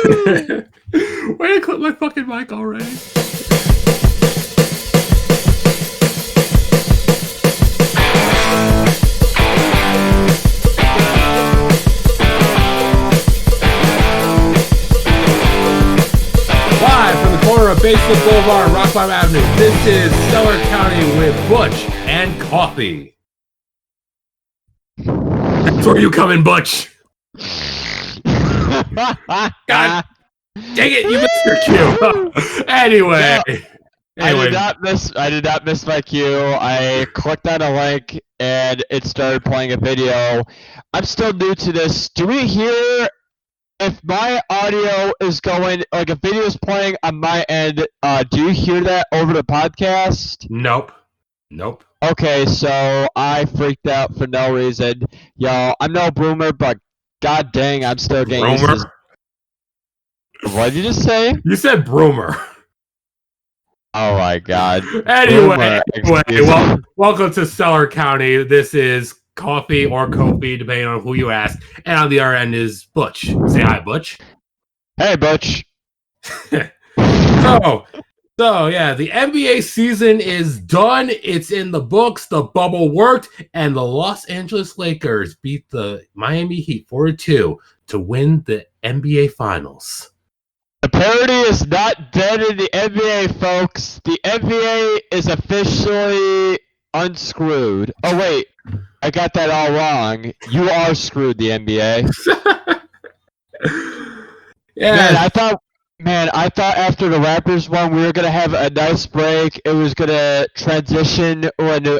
Way to clip my fucking mic already. Live from the corner of Basement Boulevard and Rockbottom Avenue, this is Cellar County with Butch and Cofi. That's where you come in, Butch. God dang it, you missed your cue. Anyway. I did not miss my cue. I clicked on a link and it started playing a video. I'm still new to this. Do we hear if my audio is going, like if video is playing on my end, do you hear that over the podcast? Nope. Okay, so I freaked out for no reason. Yo, I'm no boomer, but god dang, I'm still getting used to this. What did you just say? You said broomer. Oh my god. Anyway, welcome to Cellar County. This is Coffee or Kofi, depending on who you ask. And on the other end is Butch. Say hi, Butch. Hey, Butch. So yeah, the NBA season is done. It's in the books. The bubble worked, and the Los Angeles Lakers beat the Miami Heat 4-2 to win the NBA Finals. The parody is not dead in the NBA, folks. The NBA is officially unscrewed. Oh, wait. I got that all wrong. You are screwed, the NBA. Yeah. Man, I thought after the Raptors won, we were going to have a nice break. It was going to transition into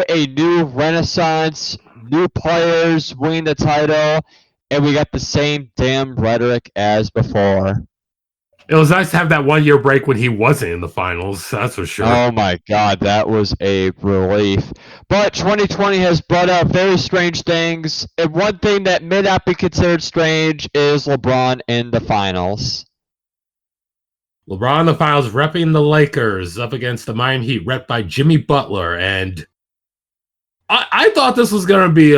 a new renaissance, new players winning the title, and we got the same damn rhetoric as before. It was nice to have that 1 year break when he wasn't in the finals, that's for sure. Oh my god, that was a relief. But 2020 has brought out very strange things, and one thing that may not be considered strange is LeBron in the finals. LeBron in the finals repping the Lakers up against the Miami Heat, repped by Jimmy Butler, and I thought this was going to be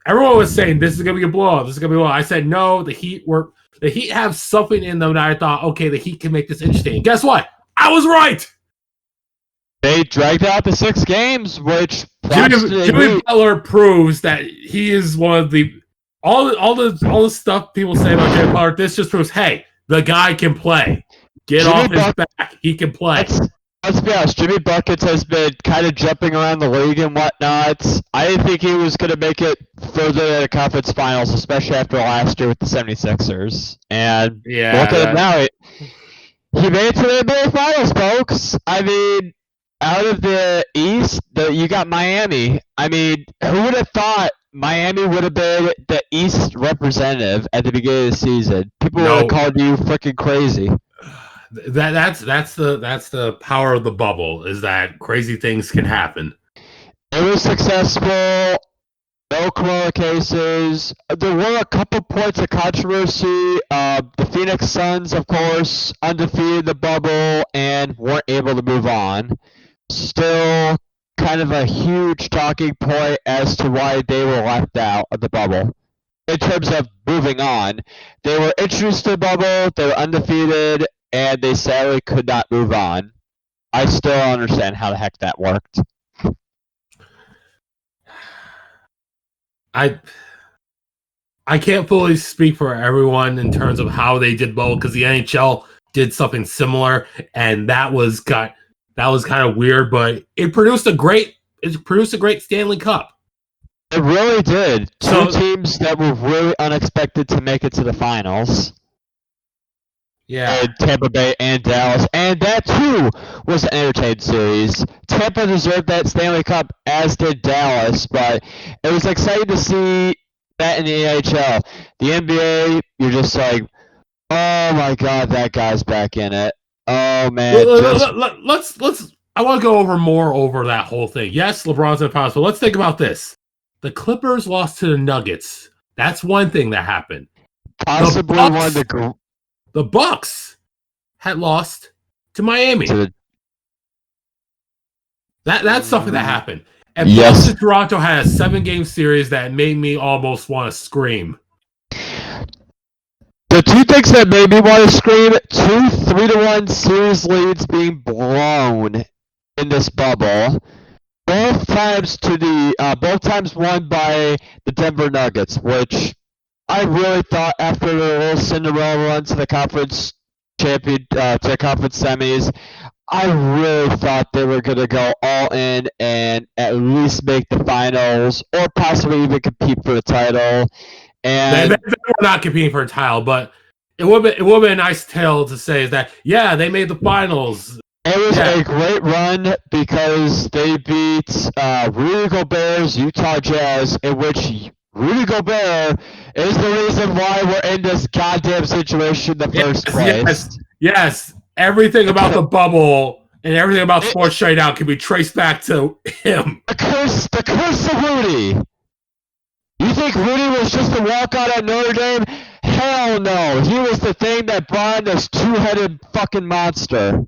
everyone was saying this is going to be a blowout, I said no, the Heat have something in them that I thought, okay, the Heat can make this interesting. And guess what? I was right. They dragged out the 6 games, which Jimmy Butler proves that he is one of the all the stuff people say about Jimmy Butler. This just proves, hey, the guy can play. Get off his back. He can play. Let's be honest, Jimmy Buckets has been kind of jumping around the league and whatnot. I didn't think he was going to make it further in the conference finals, especially after last year with the 76ers. And look at him now. He made it to the NBA Finals, folks. I mean, out of the East, you got Miami. I mean, who would have thought Miami would have been the East representative at the beginning of the season? People would have called you freaking crazy. That's the power of the bubble, is that crazy things can happen. It was successful. No corona cases. There were a couple points of controversy. The Phoenix Suns, of course, undefeated the bubble and weren't able to move on. Still kind of a huge talking point as to why they were left out of the bubble. In terms of moving on, they were introduced to the bubble, they were undefeated, and they sadly could not move on. I still don't understand how the heck that worked. I can't fully speak for everyone in terms of how they did bubble, because the NHL did something similar, and that was kind of weird, but it produced a great Stanley Cup. It really did. Two teams that were really unexpected to make it to the finals. Yeah. And Tampa Bay and Dallas. And that, too, was an entertaining series. Tampa deserved that Stanley Cup, as did Dallas. But it was exciting to see that in the NHL. The NBA, you're just like, oh, my God, that guy's back in it. Oh, man. I want to go over that whole thing. Yes, LeBron's in the finals, but let's think about this. The Clippers lost to the Nuggets. That's one thing that happened. Possibly one of the... The Bucks had lost to Miami. That's something that happened. And Boston Toronto had a 7-game series that made me almost want to scream. The the two things that made me want to scream: 2 3-1 series leads being blown in this bubble. Both times won by the Denver Nuggets, which I really thought after the little Cinderella run to the conference to the conference semis, I really thought they were gonna go all in and at least make the finals, or possibly even compete for the title. And they were not competing for a title, but it would have been a nice tale to say that they made the finals. It was a great run because they beat Rudy Gobert's Utah Jazz, in which Rudy Gobert is the reason why we're in this goddamn situation in the first place. Yes. Everything about the bubble and everything about Sports Shutdown can be traced back to him. The curse of Rudy. You think Rudy was just a walkout at Notre Dame? Hell no. He was the thing that brought in this two-headed fucking monster.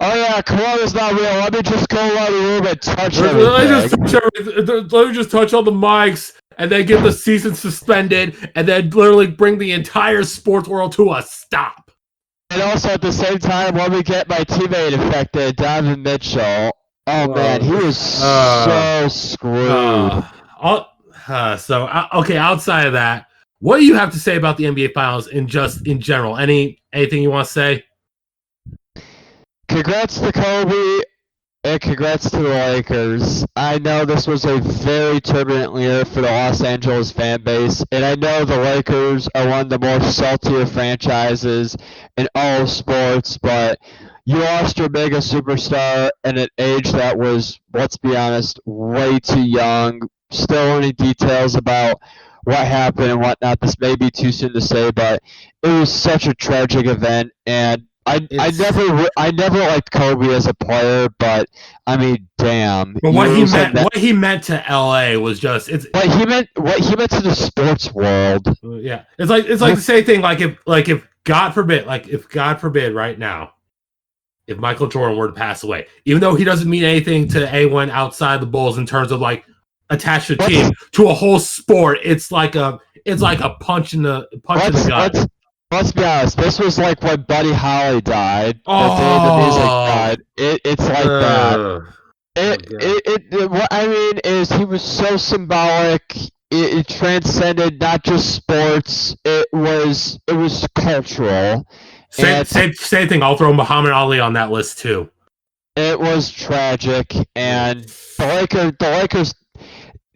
Oh yeah, Corona's not real. Let me just go out a little bit, touch everything. Let me just touch all the mics, and then get the season suspended, and then literally bring the entire sports world to a stop. And also at the same time, let me get my teammate affected, Donovan Mitchell. Oh man, he was so screwed. Okay, outside of that, what do you have to say about the NBA Finals in general? Anything you want to say? Congrats to Kobe, and congrats to the Lakers. I know this was a very turbulent year for the Los Angeles fan base, and I know the Lakers are one of the more saltier franchises in all of sports, but you lost your mega superstar at an age that was, let's be honest, way too young. Still any details about what happened and whatnot. This may be too soon to say, but it was such a tragic event, and I never liked Kobe as a player, but I mean, damn. But what he meant to LA was just what he meant to the sports world. Yeah, it's like the same thing. If God forbid right now, if Michael Jordan were to pass away, even though he doesn't mean anything to anyone outside the Bulls in terms of like attached to team to a whole sport, it's like a punch in the gut. Let's be honest. This was like when Buddy Holly died. The music died. It's like that. What I mean is, he was so symbolic. It transcended not just sports. It was cultural. Same thing. I'll throw Muhammad Ali on that list too. It was tragic, and the Lakers.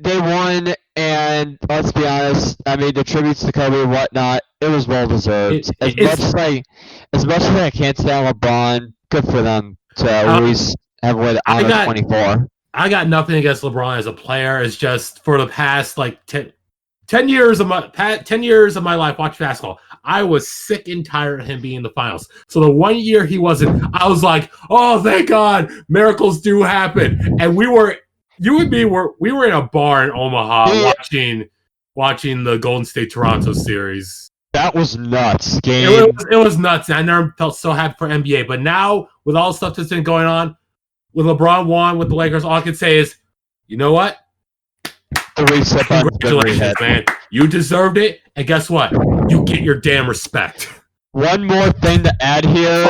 They won, and let's be honest, I mean, the tributes to Kobe and whatnot, it was well deserved. As much as I can't stand LeBron, good for them to at least have won honor 24. I got nothing against LeBron as a player. It's just for the past like 10 years of my life watching basketball, I was sick and tired of him being in the finals. So the 1 year he wasn't, I was like, oh, thank God, miracles do happen. And you and me were in a bar in Omaha watching the Golden State Toronto series. That was nuts. It was nuts. I never felt so happy for NBA. But now, with all the stuff that's been going on, with LeBron won with the Lakers, all I can say is, you know what? Congratulations, man. You deserved it. And guess what? You get your damn respect. One more thing to add here,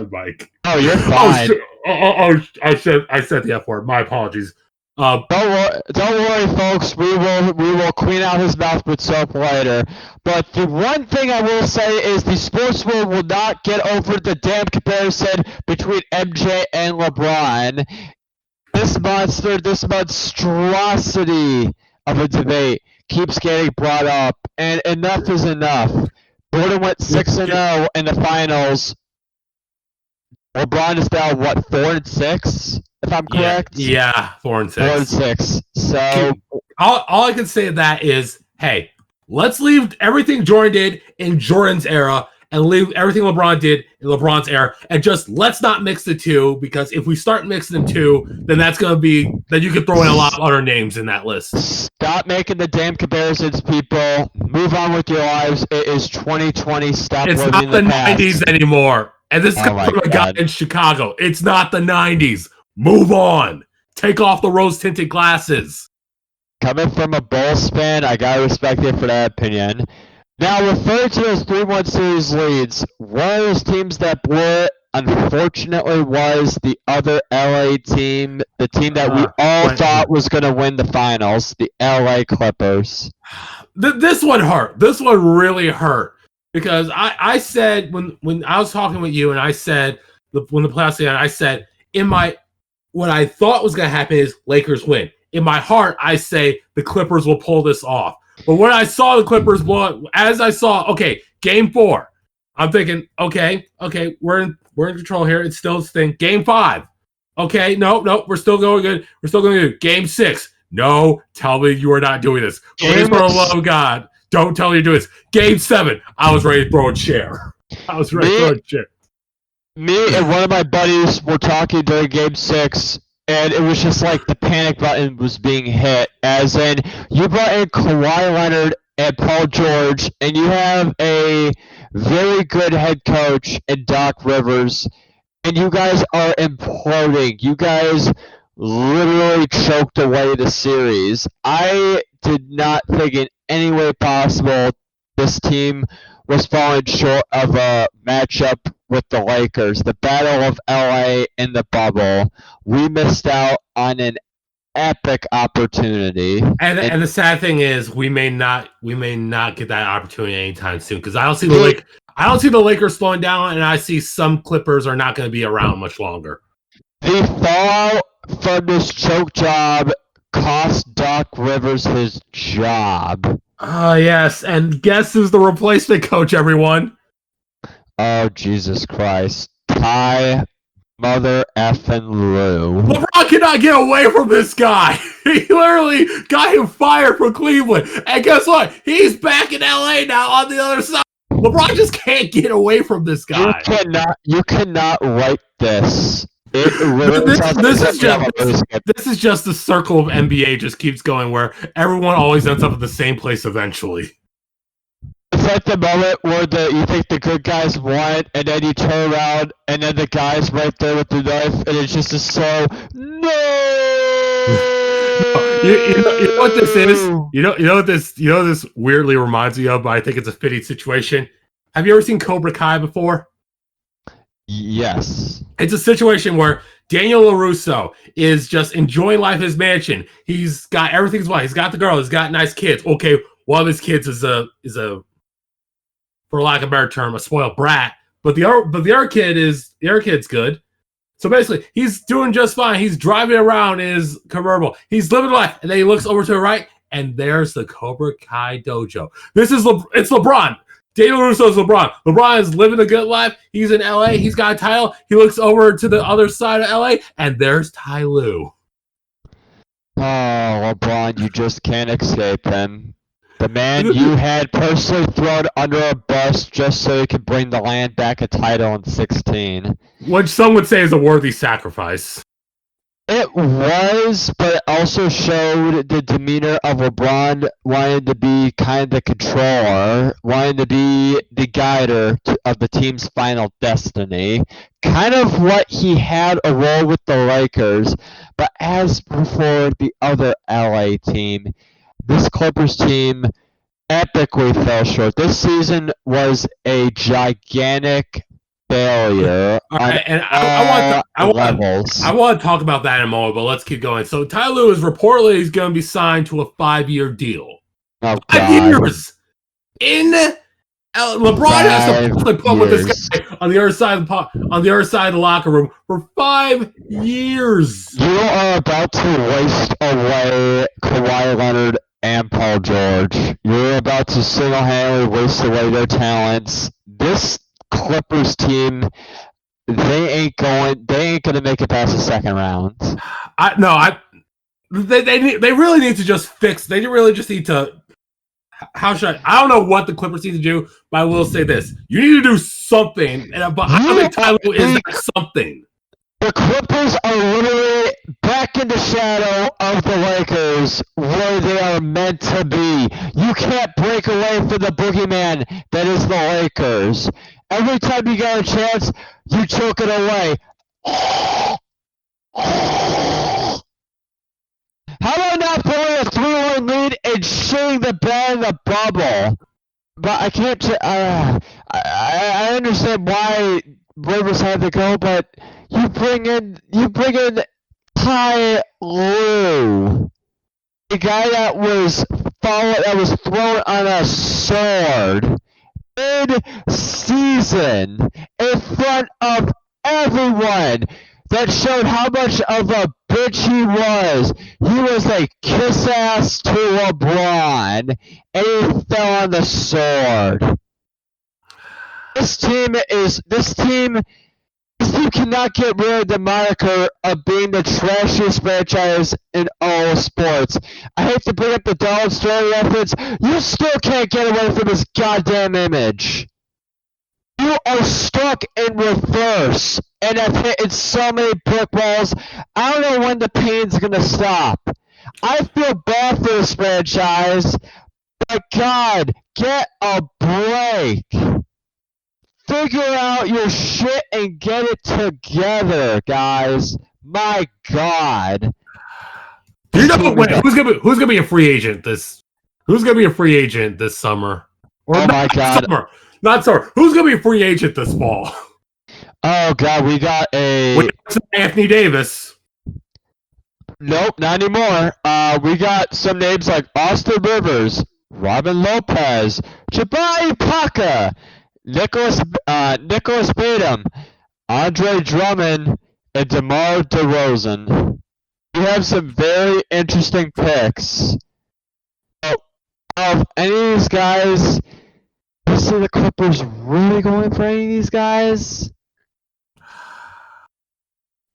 Mike. Oh, you're fine. I said the F word. My apologies. Don't worry, folks. We will clean out his mouth with soap later. But the one thing I will say is the sports world will not get over the damn comparison between MJ and LeBron. This monstrosity of a debate keeps getting brought up, and enough is enough. Jordan went 6-0 in the finals. LeBron is now 4-6, if I'm correct. Yeah, 4-6. 4-6. So all I can say to that is, hey, let's leave everything Jordan did in Jordan's era and leave everything LeBron did in LeBron's era, and just let's not mix the two, because if we start mixing the two, then then you could throw in a lot of other names in that list. Stop making the damn comparisons, people. Move on with your lives. It is 2020. Stop living in the past. It's not the 90s anymore. And this comes from a guy in Chicago. It's not the 90s. Move on. Take off the rose-tinted glasses. Coming from a Bulls fan, I gotta respect you for that opinion. Now, referring to those 3-1 series leads, one of those teams that blew it, unfortunately, was the other LA team, the team that we all thought was going to win the finals, the LA Clippers. This one hurt. This one really hurt because I said when I was talking with you and I said when the playoffs began, I said what I thought was going to happen is Lakers win. In my heart, I say the Clippers will pull this off. But when I saw the Clippers blow it, as I saw, okay, game 4, I'm thinking, okay, we're in control here. It's still this thing. Game 5, okay, no, we're still going good. We're still going good. Game 6, no, tell me you are not doing this. Please, for the love of God, don't tell me you're doing this. Game 7, I was ready to throw a chair. Me and one of my buddies were talking during Game 6, and it was just like the panic button was being hit, as in, you brought in Kawhi Leonard and Paul George, and you have a very good head coach in Doc Rivers, and you guys are imploding. You guys literally choked away the series. I did not think in any way possible this team was falling short of a matchup with the Lakers. The Battle of LA in the bubble. We missed out on an epic opportunity. And the sad thing is we may not get that opportunity anytime soon because I don't see the Lakers slowing down, and I see some Clippers are not going to be around much longer. The fallout from this choke job cost Doc Rivers his job. Yes, and guess who's the replacement coach, everyone? Oh, Jesus Christ. Ty Mother effing Lou. LeBron cannot get away from this guy. He literally got him fired from Cleveland. And guess what? He's back in LA now on the other side. LeBron just can't get away from this guy. You cannot write this. This is just the circle of NBA just keeps going where everyone always ends up at the same place eventually. It's like the moment where you think the good guys won, and then you turn around, and then the guy's right there with the knife, and it's just a slow no. You know what this is? You know what this weirdly reminds me of, but I think it's a fitting situation. Have you ever seen Cobra Kai before? Yes. It's a situation where Daniel LaRusso is just enjoying life in his mansion. He's got everything he's wanted. He's got the girl. He's got nice kids. Okay, one of his kids is a for lack of a better term, a spoiled brat. But the other kid's good. So basically, he's doing just fine. He's driving around in his convertible. He's living life, and then he looks over to the right, and there's the Cobra Kai dojo. It's LeBron. Daniel Russo's LeBron. LeBron is living a good life. He's in LA. He's got a title. He looks over to the other side of LA, and there's Ty Lue. Oh, LeBron, you just can't escape him. The man you had personally thrown under a bus just so you could bring the land back a title in 16. Which some would say is a worthy sacrifice. It was, but it also showed the demeanor of LeBron wanting to be kind of the controller, wanting to be the guider of the team's final destiny. Kind of what he had a role with the Lakers, but as for the other LA team, this Clippers team epically fell short. This season was a gigantic failure I want to talk about that in a moment, but let's keep going. So Ty Lue is reportedly he's going to be signed to a 5-year deal. Oh, 5 years in LeBron has to put up with this guy on the other side of the locker room for 5 years. You are about to waste away Kawhi Leonard and Paul George. You're about to single-handedly waste away their talents. This Clippers team, they ain't gonna make it past the second round. They really need to just fix. They really just need to. How should I don't know what the Clippers need to do, but I will say this: you need to do something. But I don't think Ty Lue is that something. The Clippers are literally back in the shadow of the Lakers where they are meant to be. You can't break away from the boogeyman that is the Lakers. Every time you get a chance, you choke it away. How about not pulling a 3-1 being the bad in the bubble. But I can't. I understand why Rivers had to go, but you bring in Ty Lue, the guy that was thrown on a sword mid-season in front of everyone. That showed how much of a bitch he was. He was a kiss ass to LeBron, and he fell on the sword. This team cannot get rid of the moniker of being the trashiest franchise in all sports. I hate to bring up the Donald Sterling reference. You still can't get away from this goddamn image. You are stuck in reverse and have hit so many brick walls. I don't know when the pain's gonna stop. I feel bad for this franchise, but God, get a break. Figure out your shit and get it together, guys. My God. You know, wait, who's gonna be a free agent this? Who's gonna be a free agent this summer? Or oh my God. Not summer. Who's gonna be a free agent this fall? Oh God, we got Anthony Davis. Nope, not anymore. We got some names like Austin Rivers, Robin Lopez, Jabari Parker, Nicholas Batum, Andre Drummond, and DeMar DeRozan. We have some very interesting picks. Of any of these guys, you see the Clippers really going for any of these guys?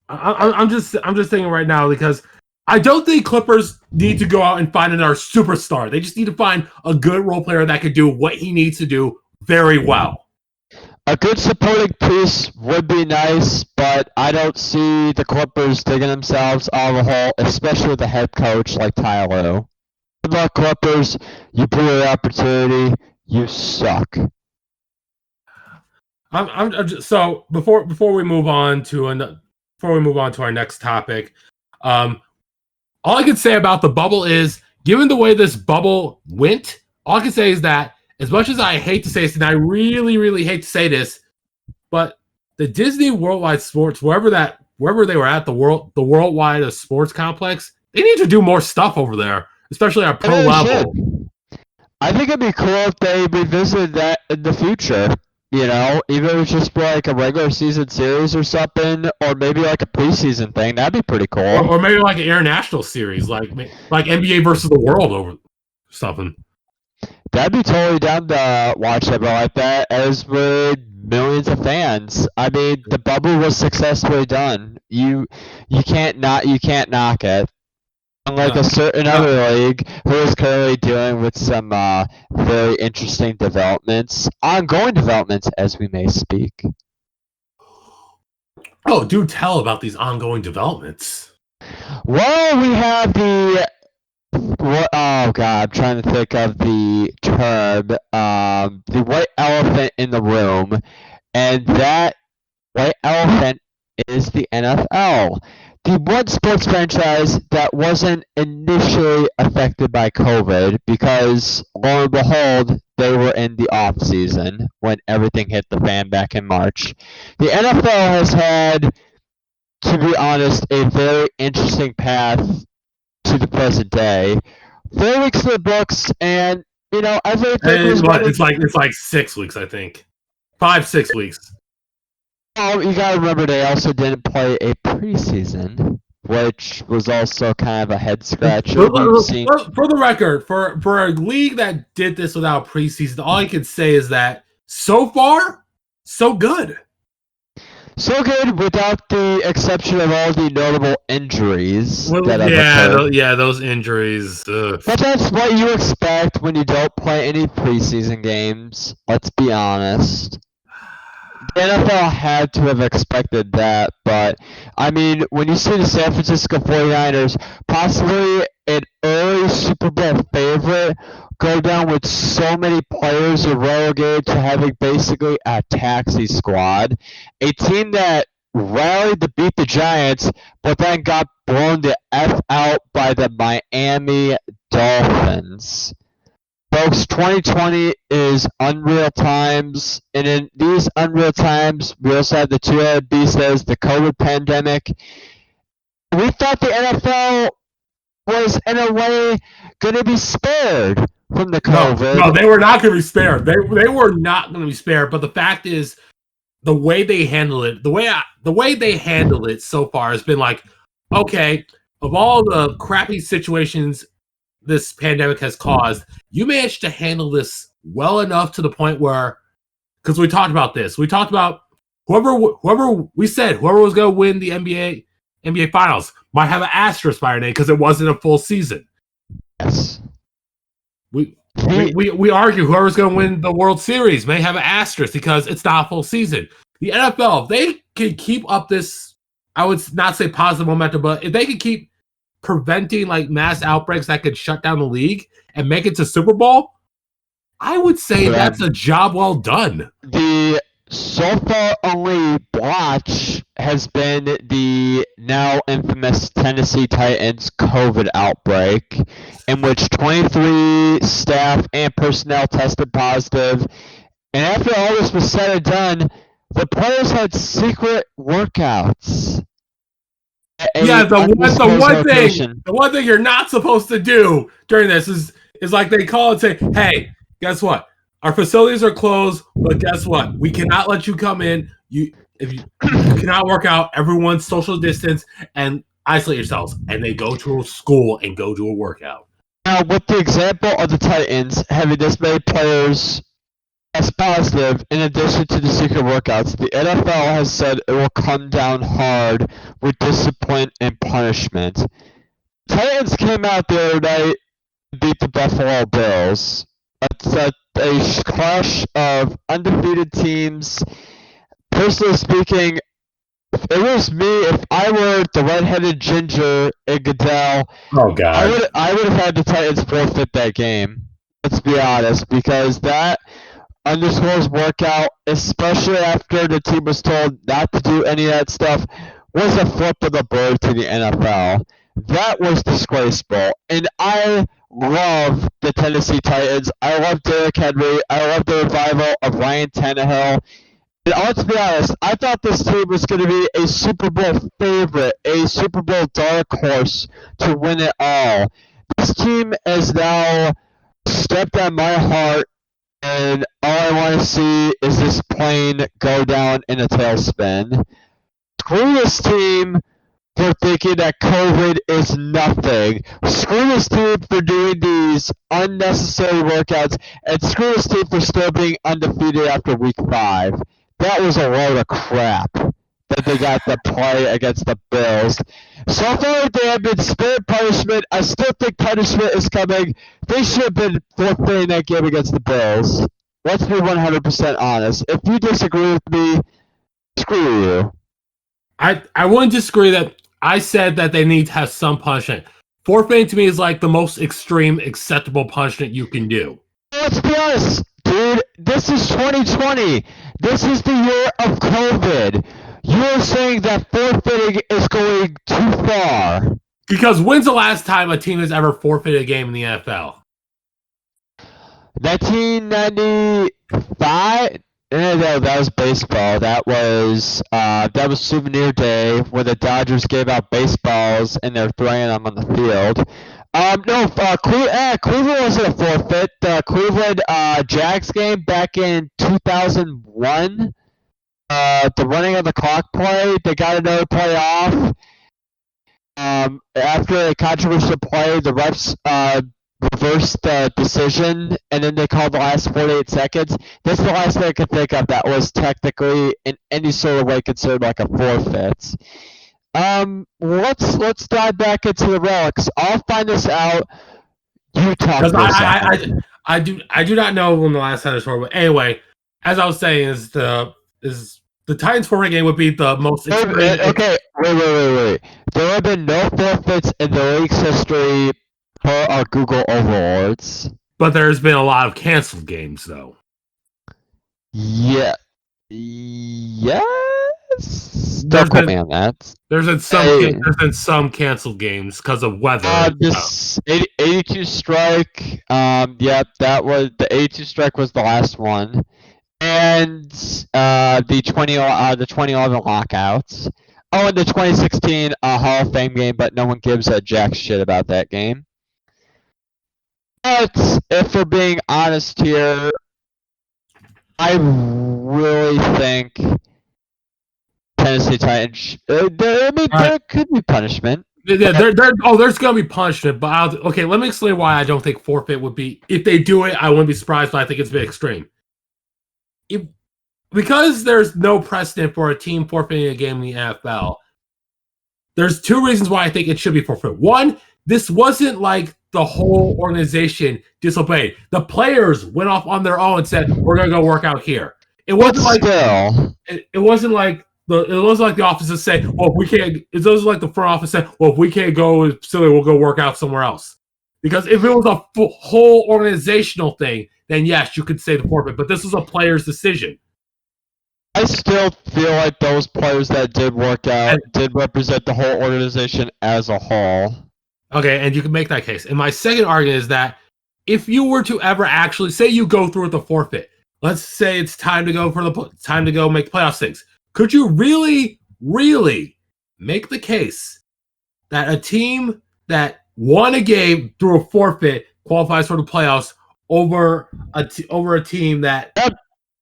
I'm just thinking right now because I don't think Clippers need to go out and find another superstar. They just need to find a good role player that could do what he needs to do very well. A good supporting piece would be nice, but I don't see the Clippers digging themselves out of a hole, especially with a head coach like Ty Lue. Good luck, Clippers. You blew your opportunity. You suck. So before we move on to our next topic, all I can say about the bubble is, given the way this bubble went, all I can say is that, as much as I hate to say this, and I really, really hate to say this, but the Disney Worldwide Sports, wherever they were at, the Worldwide Sports Complex, they need to do more stuff over there, especially at pro level. I think it'd be cool if they revisited that in the future. You know, even if it was just like a regular season series or something, or maybe like a preseason thing. That'd be pretty cool. Or maybe like an international series, like NBA versus the world over something. That'd be totally down to watch something like that, as would millions of fans. I mean, the bubble was successfully done. You can't knock it. Unlike a certain other league who is currently dealing with some very interesting developments, ongoing developments, as we may speak. Oh, do tell about these ongoing developments. Well, we have oh God, I'm trying to think of the term. The white elephant in the room, and that white elephant is the NFL. The one sports franchise that wasn't initially affected by COVID, because lo and behold, they were in the off season when everything hit the fan back in March. The NFL has had, to be honest, a very interesting path to the present day. 4 weeks in the books, and you know, it's like 6 weeks, I think. 5-6 weeks. Oh, you gotta remember they also didn't play a preseason, which was also kind of a head scratcher. For the record, for a league that did this without preseason, all I can say is that so far, so good. So good, without the exception of all the notable injuries that have occurred. Those injuries. Ugh. But that's what you expect when you don't play any preseason games. Let's be honest. The NFL had to have expected that, but I mean, when you see the San Francisco 49ers, possibly an early Super Bowl favorite, go down with so many players relegated to having basically a taxi squad, a team that rallied to beat the Giants, but then got blown the F out by the Miami Dolphins. Folks, 2020 is unreal times, and in these unreal times, we also have the two-headed beast that is the COVID pandemic. We thought the NFL was, in a way, going to be spared from the COVID. No, they were not going to be spared. They were not going to be spared. But the fact is, the way they handle it, the way they handle it so far has been like, okay, of all the crappy situations this pandemic has caused, you managed to handle this well enough to the point where, because we talked about this, we talked about whoever was going to win the NBA Finals might have an asterisk by their name because it wasn't a full season. Yes. We argue whoever's going to win the World Series may have an asterisk because it's not a full season. The NFL, if they can keep up this, I would not say positive momentum, but if they can keep preventing like mass outbreaks that could shut down the league and make it to Super Bowl, I would say that's a job well done. The so far only blotch has been the now infamous Tennessee Titans COVID outbreak, in which 23 staff and personnel tested positive. And after all this was said and done, the players had secret workouts. Yeah, the one thing you're not supposed to do during this is like they call and say, "Hey, guess what? Our facilities are closed, but guess what? We cannot let you come in. You cannot work out. Everyone's social distance and isolate yourselves." And they go to a school and go do a workout. Now, with the example of the Titans having this many players as positive, in addition to the secret workouts, the NFL has said it will come down hard with discipline and punishment. Titans came out the other night and beat the Buffalo Bills. That's a clash of undefeated teams. Personally speaking, if it was me, if I were the red-headed ginger in Goodell, oh god, I would have had the Titans forfeit that game. Let's be honest, because that underscores workout, especially after the team was told not to do any of that stuff, was a flip of the bird to the NFL. That was disgraceful. And I love the Tennessee Titans. I love Derrick Henry. I love the revival of Ryan Tannehill. And let's be honest, I thought this team was going to be a Super Bowl favorite, a Super Bowl dark horse to win it all. This team has now stepped on my heart, and all I want to see is this plane go down in a tailspin. Screw this team for thinking that COVID is nothing. Screw this team for doing these unnecessary workouts, and screw this team for still being undefeated after week 5. That was a load of crap that they got to play against the Bills. So far, they have been spared punishment. I still think punishment is coming. They should have been forfeiting that game against the Bills. Let's be 100% honest. If you disagree with me, screw you. I wouldn't disagree that I said that they need to have some punishment. Forfeiting to me is like the most extreme acceptable punishment you can do. Let's be honest, dude. This is 2020. This is the year of COVID. You're saying that forfeiting is going too far. Because when's the last time a team has ever forfeited a game in the NFL? 1995? No, that was baseball. That was Souvenir Day when the Dodgers gave out baseballs and they're throwing them on the field. Cleveland wasn't a forfeit. The Cleveland Jags game back in 2001, the running of the clock play, they got another play off. After a controversial play, the refs reversed the decision, and then they called the last 48 seconds. That's the last thing I could think of that was technically in any sort of way considered like a forfeit. Let's dive back into the relics. I'll find this out. You talk this out. I do not know when the last time this was. But anyway, as I was saying, is the Titans forfeit game would be the most. Okay, wait. There have been no forfeits in the league's history per our Google overlords. But there's been a lot of canceled games, though. Yeah. Yes. Don't quote me on that. There's been some canceled games because of weather. This 82 strike. Yep, that was the 82 strike was the last one, and the 2011 lockouts. Oh, and the 2016 Hall of Fame game, but no one gives a jack shit about that game. But if we're being honest here, I really think Tennessee Titans. There could be punishment. Yeah, there's gonna be punishment, but okay, let me explain why I don't think forfeit would be. If they do it, I wouldn't be surprised, but I think it's a bit extreme. Because there's no precedent for a team forfeiting a game in the NFL, there's two reasons why I think it should be forfeit. One, this wasn't like the whole organization disobeyed. The players went off on their own and said, "We're gonna go work out here." It wasn't it wasn't like the offices say, "Well, if we can't." It wasn't like the front office said, "Well, if we can't go to the facility, we'll go work out somewhere else." Because if it was a whole organizational thing, then yes, you could say the forfeit. But this was a player's decision. I still feel like those players that did work out did represent the whole organization as a whole. Okay, and you can make that case. And my second argument is that if you were to ever actually say you go through with the forfeit, let's say it's time to go make playoff things. Could you really, really make the case that a team that won a game through a forfeit qualifies for the playoffs over a team that?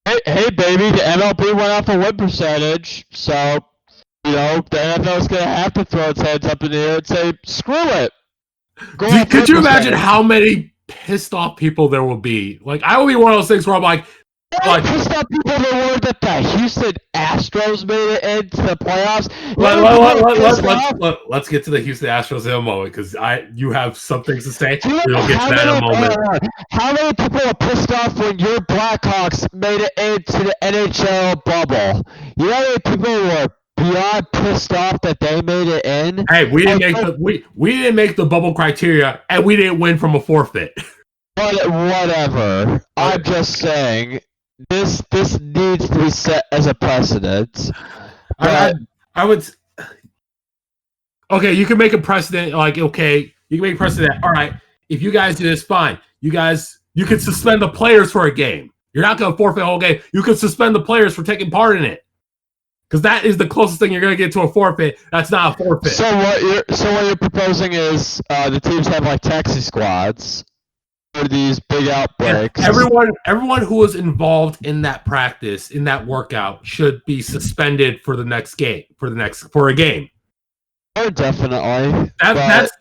Hey, baby, the MLB went off a win percentage, so the NFL is going to have to throw its hands up in the air and say, "Screw it." Could you imagine how many pissed off people there will be? Like, I will be one of those things where I'm like pissed off people there were that the Houston Astros made it into the playoffs. Let's get to the Houston Astros in a moment because you have some things to say. We'll get to that in a moment. How many people are pissed off when your Blackhawks made it into the NHL bubble? You know how many people were beyond pissed off that they made it in? Hey, we didn't make the bubble criteria, and we didn't win from a forfeit. Whatever. I'm just saying. This needs to be set as a precedent. I would. Okay, you can make a precedent. Like, okay, you can make a precedent. All right, if you guys do this, fine. You can suspend the players for a game. You're not going to forfeit a whole game. You can suspend the players for taking part in it, because that is the closest thing you're going to get to a forfeit. That's not a forfeit. So what you're proposing is the teams have like taxi squads. These big outbreaks. And everyone who was involved in that practice, in that workout, should be suspended for the next game, for a game. Oh, definitely. That's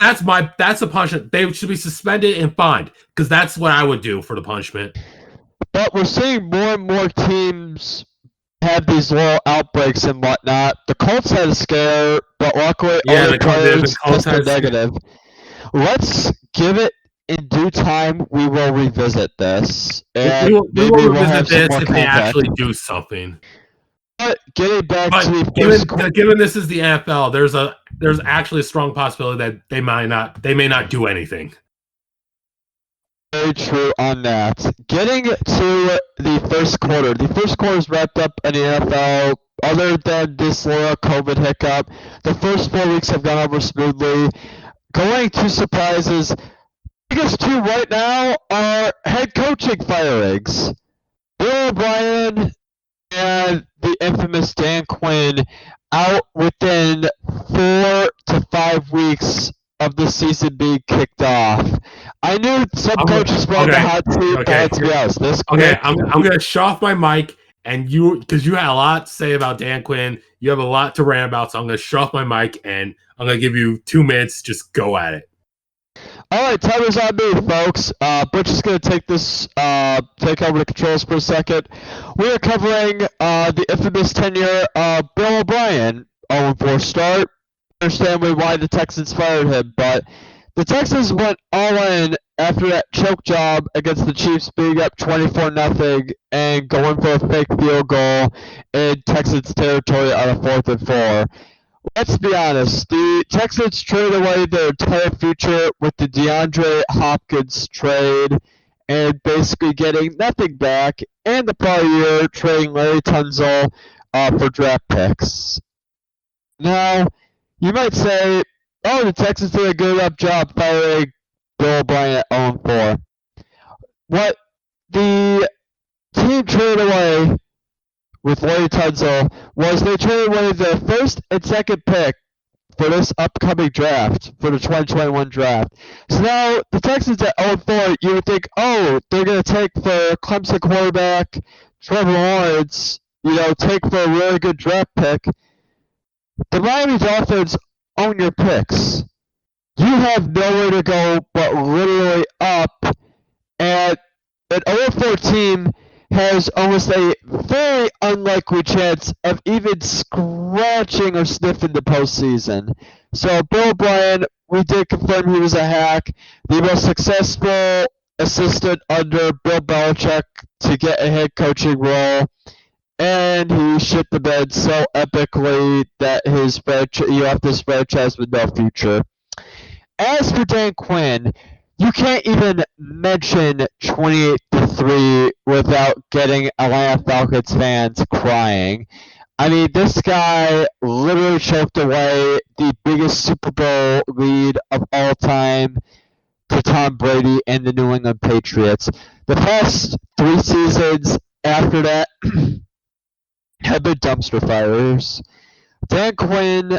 a punishment. They should be suspended and fined, because that's what I would do for the punishment. But we're seeing more and more teams have these little outbreaks and whatnot. The Colts had a scare, but luckily other players tested negative. Let's give it. In due time, we will revisit this, and we will revisit this if they actually do something. But getting back to given this is the NFL, there's actually a strong possibility that they may not do anything. Very true on that. Getting to the first quarter. The first quarter is wrapped up in the NFL. Other than this little COVID hiccup, the first 4 weeks have gone over smoothly. Going to surprises. Biggest two right now are head coaching firings. Bill O'Brien and the infamous Dan Quinn out within 4 to 5 weeks of the season being kicked off. I knew some coaches were on the hot seat, but let's be honest. I'm going to shut off my mic, and because you had a lot to say about Dan Quinn, you have a lot to rant about, so I'm going to shut off my mic, and I'm going to give you 2 minutes. Just go at it. All right, time is on me, folks. Butch is going to take over the controls for a second. We are covering the infamous tenure of Bill O'Brien. 0-4 start. Understand why the Texans fired him, but the Texans went all in after that choke job against the Chiefs, being up 24-0 and going for a fake field goal in Texans territory on a 4th and 4. Let's be honest, the Texans traded away their entire future with the DeAndre Hopkins trade and basically getting nothing back, and the prior year trading Larry Tunzel for draft picks. Now, you might say, oh, the Texans did a good enough job firing Bill O'Brien at 0-4. What the team traded away with Larry Tunsil was they traded away their first and second pick for this upcoming draft, for the 2021 draft. So now the Texans at 0-4, you would think, oh, they're going to take for Clemson quarterback Trevor Lawrence, take for a really good draft pick. The Miami Dolphins own your picks. You have nowhere to go but literally up, and an 0-4 team has almost a very unlikely chance of even scratching or sniffing the postseason. So Bill O'Brien, we did confirm he was a hack, the most successful assistant under Bill Belichick to get a head coaching role, and he shit the bed so epically that he left his franchise with no future. As for Dan Quinn, you can't even mention 28-3 without getting Atlanta Falcons fans crying. I mean, this guy literally choked away the biggest Super Bowl lead of all time to Tom Brady and the New England Patriots. The past 3 seasons after that have been dumpster fires. Dan Quinn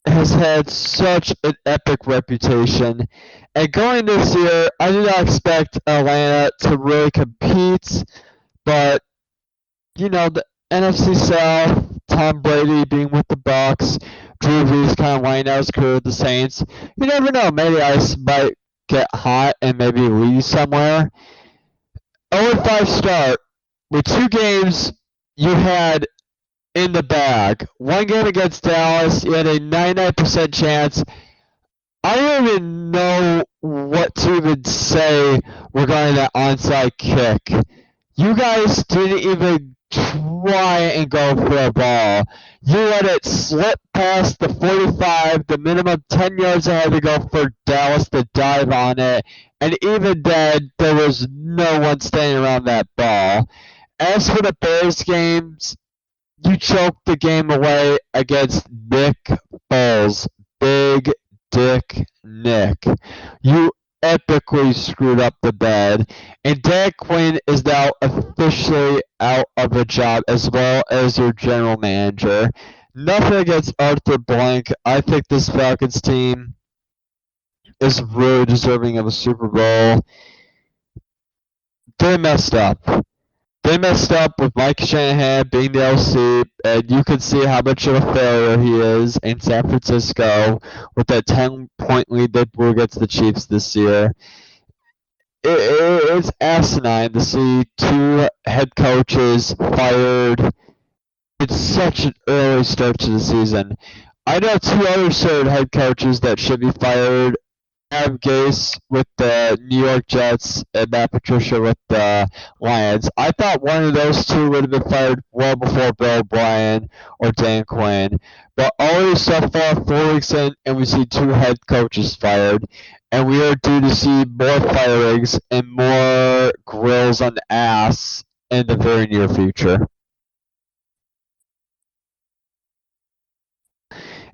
has had such an epic reputation. And going this year, I do not expect Atlanta to really compete, but, the NFC South, Tom Brady being with the Bucs, Drew Brees kind of lying out his career with the Saints, you never know, maybe Ice might get hot and maybe leave somewhere. 0-5 start, with 2 games you had in the bag. 1 game against Dallas, you had a 99% chance. I don't even know what to even say regarding that onside kick. You guys didn't even try and go for a ball. You let it slip past the 45, the minimum 10 yards ahead to go for Dallas to dive on it, and even then, there was no one standing around that ball. As for the Bears games, you choked the game away against Nick Foles. Big Dick Nick. You epically screwed up the bed. And Dan Quinn is now officially out of a job as well as your general manager. Nothing against Arthur Blank. I think this Falcons team is really deserving of a Super Bowl. They messed up. They messed up with Mike Shanahan being the OC, and you can see how much of a failure he is in San Francisco with that 10-point lead they blew against the Chiefs this year. It's asinine to see 2 head coaches fired. It's such an early start to the season. I know 2 other certain head coaches that should be fired. Adam Gase with the New York Jets and Matt Patricia with the Lions. I thought one of those 2 would have been fired well before Bill O'Brien or Dan Quinn. But already so far, 4 weeks in, and we see 2 head coaches fired. And we are due to see more firings and more grills on the ass in the very near future.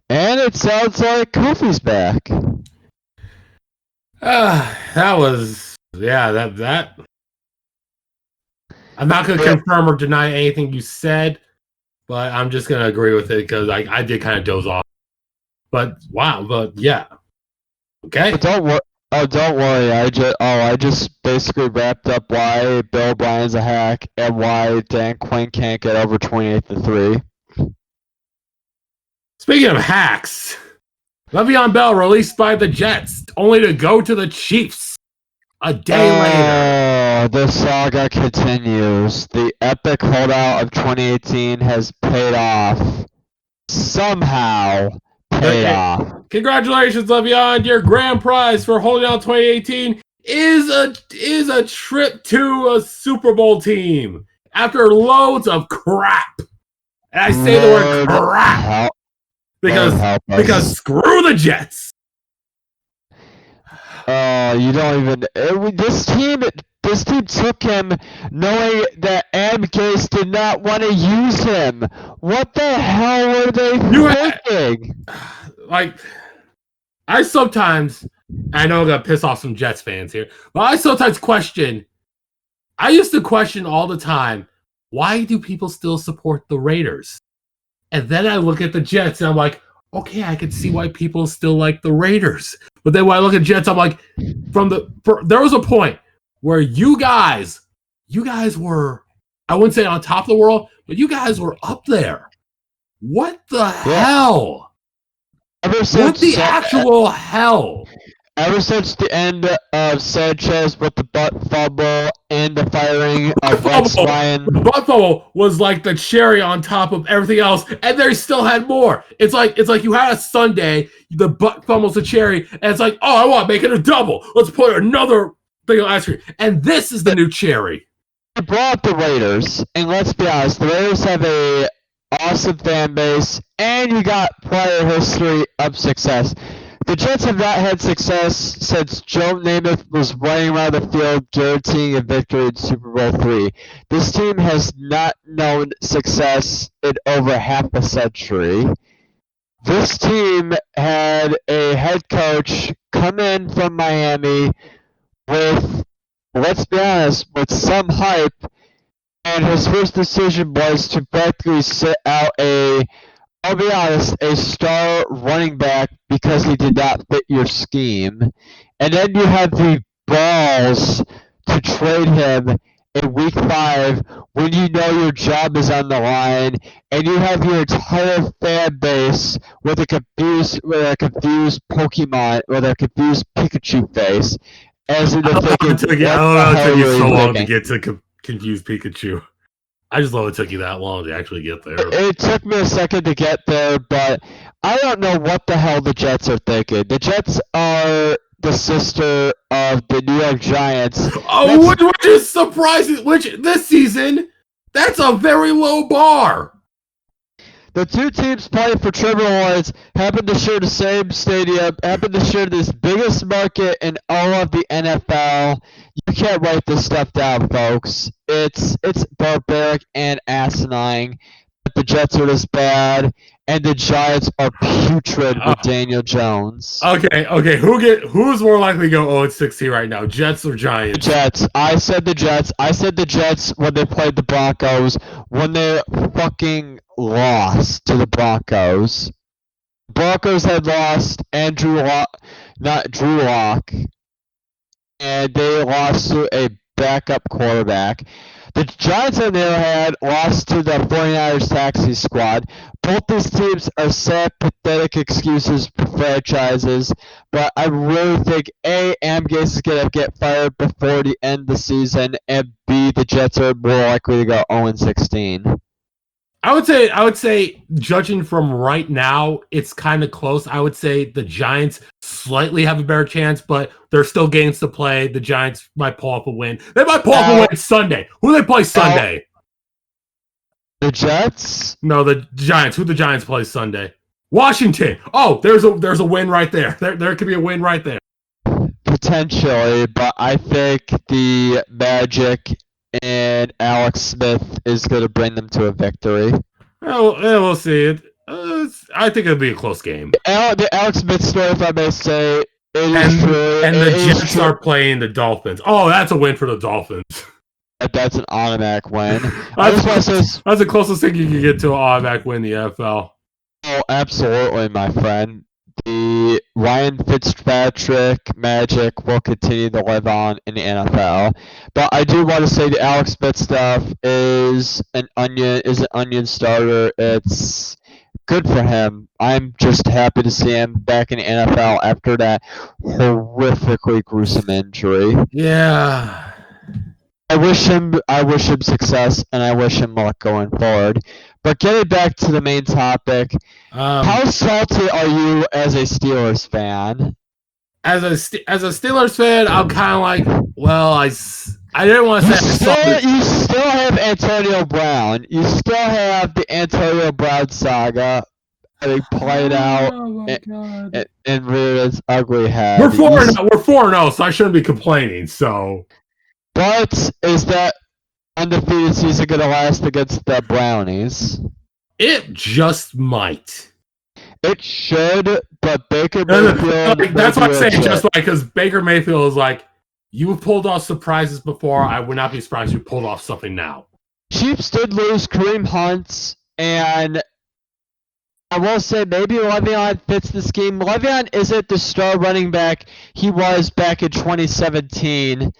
And it sounds like Cofi's back. That was that. I'm not gonna confirm or deny anything you said, but I'm just gonna agree with it because I did kind of doze off. But wow, but yeah, okay. But don't worry. I just basically wrapped up why Bill O'Brien's a hack and why Dan Quinn can't get over 28-3. Speaking of hacks. Le'Veon Bell released by the Jets, only to go to the Chiefs a day later. The saga continues. The epic holdout of 2018 has paid off. Somehow paid off. Congratulations, Le'Veon. Your grand prize for holding out 2018 is a trip to a Super Bowl team after loads of crap. And I say the word crap. Because screw the Jets. You don't even. This team took him knowing that Adam Gase did not want to use him. What the hell were they thinking? Like, I know I'm gonna piss off some Jets fans here, but I sometimes question. I used to question all the time, why do people still support the Raiders? And then I look at the Jets and I'm like, okay, I can see why people still like the Raiders. But then when I look at Jets, I'm like, there was a point where you guys were, I wouldn't say on top of the world, but you guys were up there. What the hell? What the actual hell? Ever since the end of Sanchez with the butt fumble and the firing of Rex Ryan. The butt fumble was like the cherry on top of everything else, and they still had more. It's like you had a sundae, the butt fumble's the cherry, and it's like, oh, I want to make it a double. Let's put another thing of ice cream. And this is the new cherry. I brought up the Raiders, and let's be honest, the Raiders have a awesome fan base, and you got prior history of success. The Jets have not had success since Joe Namath was running around the field guaranteeing a victory in Super Bowl III. This team has not known success in over half a century. This team had a head coach come in from Miami with, let's be honest, with some hype, and his first decision was to practically sit out I'll be honest, a star running back because he did not fit your scheme. And then you have the balls to trade him in week 5 when you know your job is on the line, and you have your entire fan base with a confused Pokemon, with a confused Pikachu face. As in the thinking, it took you so long to get to confused Pikachu. I just love it took you that long to actually get there. It took me a second to get there, but I don't know what the hell the Jets are thinking. The Jets are the sister of the New York Giants. Oh, which is surprising. Which this season, that's a very low bar. The two teams playing for Trevor Lawrence happen to share the same stadium, happen to share this biggest market in all of the NFL. You can't write this stuff down, folks. It's barbaric and asinine. But the Jets are this bad, and the Giants are putrid with Daniel Jones. Okay. Who's more likely to go 0-16 right now, Jets or Giants? The Jets. I said the Jets. I said the Jets when they played the Broncos, when they fucking lost to the Broncos. Broncos had lost Drew Lock, and they lost to a backup quarterback. The Giants, on the other hand, lost to the 49ers taxi squad. Both these teams are sad, pathetic excuses for franchises, but I really think A, Adam Gase is going to get fired before the end of the season, and B, the Jets are more likely to go 0-16. I would say, judging from right now, it's kind of close. I would say the Giants slightly have a better chance, but there's still games to play. The Giants might pull off a win. They might pull off a win Sunday. Who do they play Sunday? The Jets? No, the Giants. Who the Giants play Sunday? Washington. Oh, there's a win right there. There could be a win right there. Potentially, but I think the Magic and Alex Smith is going to bring them to a victory. Well, we'll see. I think it'll be a close game. The Alex Smith story, if I may say, the Jets are playing the Dolphins. Oh, that's a win for the Dolphins. That's an automatic win. That's the closest thing you can get to an automatic win in the NFL. Oh, absolutely, my friend. The Ryan Fitzpatrick magic will continue to live on in the NFL. But I do want to say the Alex Smith stuff is an onion starter. It's good for him. I'm just happy to see him back in the NFL after that horrifically gruesome injury. Yeah. I wish him success, and I wish him luck going forward. But getting back to the main topic, how salty are you as a Steelers fan? As a Steelers fan, I'm kind of like, well, I didn't want to say. You still have Antonio Brown. You still have the Antonio Brown saga. getting played out Oh my god. and reared its ugly head. We're 4-0. We're 4-0, so I shouldn't be complaining. So, but is that undefeated season going to last against the Brownies? it just might. It should, but Baker Mayfield. That's what I'm saying. Just like because Baker Mayfield is like, you've pulled off surprises before. I would not be surprised if you pulled off something now. Chiefs did lose Kareem Hunt, and I will say maybe Le'Veon fits the scheme. Le'Veon isn't the star running back he was back in 2017,